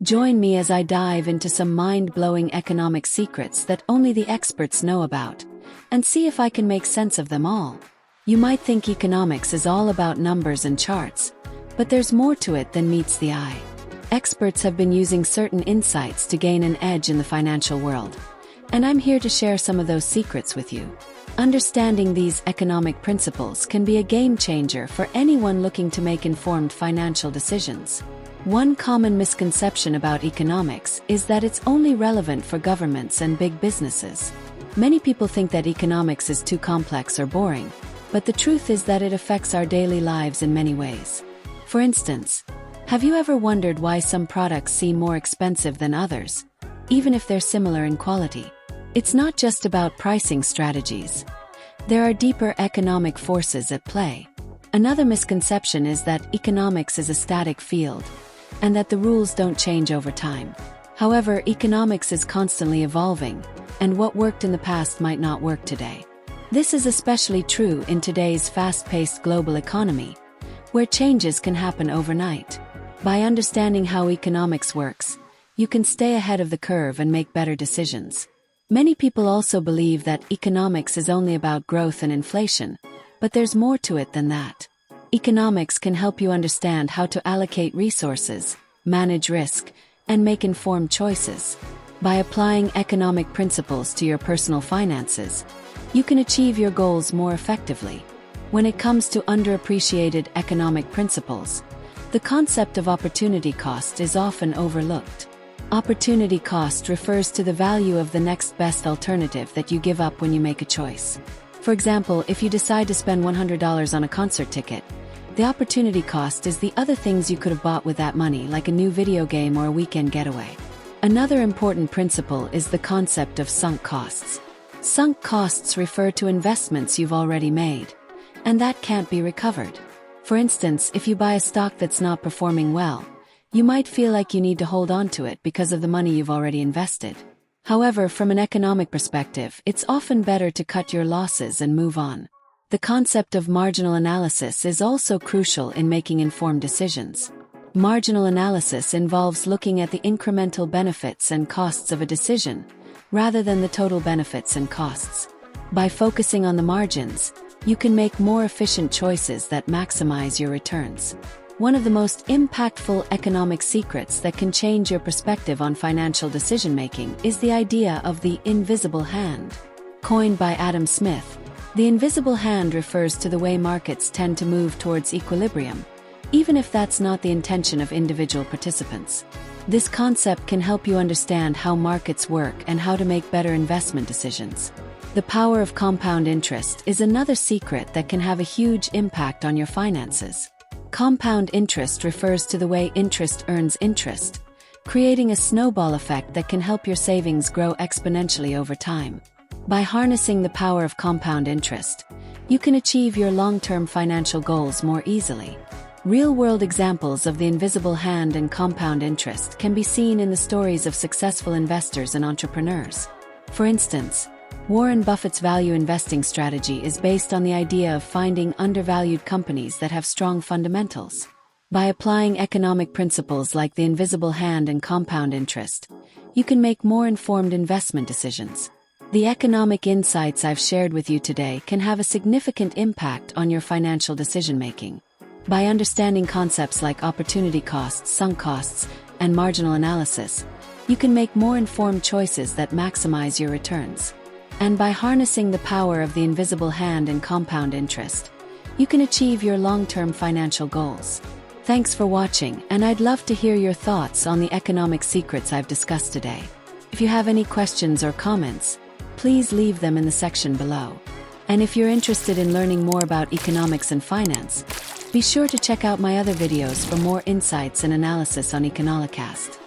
Join me as I dive into some mind-blowing economic secrets that only the experts know about, and see if I can make sense of them all. You might think economics is all about numbers and charts, but there's more to it than meets the eye. Experts have been using certain insights to gain an edge in the financial world, and I'm here to share some of those secrets with you. Understanding these economic principles can be a game changer for anyone looking to make informed financial decisions. One common misconception about economics is that it's only relevant for governments and big businesses. Many people think that economics is too complex or boring, but the truth is that it affects our daily lives in many ways. For instance, have you ever wondered why some products seem more expensive than others, even if they're similar in quality? It's not just about pricing strategies. There are deeper economic forces at play. Another misconception is that economics is a static field, and that the rules don't change over time. However, economics is constantly evolving, and what worked in the past might not work today. This is especially true in today's fast-paced global economy, where changes can happen overnight. By understanding how economics works, you can stay ahead of the curve and make better decisions. Many people also believe that economics is only about growth and inflation, but there's more to it than that. Economics can help you understand how to allocate resources, manage risk, and make informed choices. By applying economic principles to your personal finances, you can achieve your goals more effectively. When it comes to underappreciated economic principles, the concept of opportunity cost is often overlooked. Opportunity cost refers to the value of the next best alternative that you give up when you make a choice. For example, if you decide to spend $100 on a concert ticket, the opportunity cost is the other things you could have bought with that money, like a new video game or a weekend getaway. Another important principle is the concept of sunk costs. Sunk costs refer to investments you've already made, and that can't be recovered. For instance, if you buy a stock that's not performing well, you might feel like you need to hold on to it because of the money you've already invested. However, from an economic perspective, it's often better to cut your losses and move on. The concept of marginal analysis is also crucial in making informed decisions. Marginal analysis involves looking at the incremental benefits and costs of a decision, rather than the total benefits and costs. By focusing on the margins, you can make more efficient choices that maximize your returns. One of the most impactful economic secrets that can change your perspective on financial decision-making is the idea of the invisible hand. Coined by Adam Smith, the invisible hand refers to the way markets tend to move towards equilibrium, even if that's not the intention of individual participants. This concept can help you understand how markets work and how to make better investment decisions. The power of compound interest is another secret that can have a huge impact on your finances. Compound interest refers to the way interest earns interest, creating a snowball effect that can help your savings grow exponentially over time. By harnessing the power of compound interest, you can achieve your long-term financial goals more easily. Real-world examples of the invisible hand and compound interest can be seen in the stories of successful investors and entrepreneurs. For instance, Warren Buffett's value investing strategy is based on the idea of finding undervalued companies that have strong fundamentals. By applying economic principles like the invisible hand and compound interest, you can make more informed investment decisions. The economic insights I've shared with you today can have a significant impact on your financial decision-making. By understanding concepts like opportunity costs, sunk costs, and marginal analysis, you can make more informed choices that maximize your returns. And by harnessing the power of the invisible hand and compound interest, you can achieve your long-term financial goals. Thanks for watching, and I'd love to hear your thoughts on the economic secrets I've discussed today. If you have any questions or comments, please leave them in the section below. And if you're interested in learning more about economics and finance, be sure to check out my other videos for more insights and analysis on Economicast.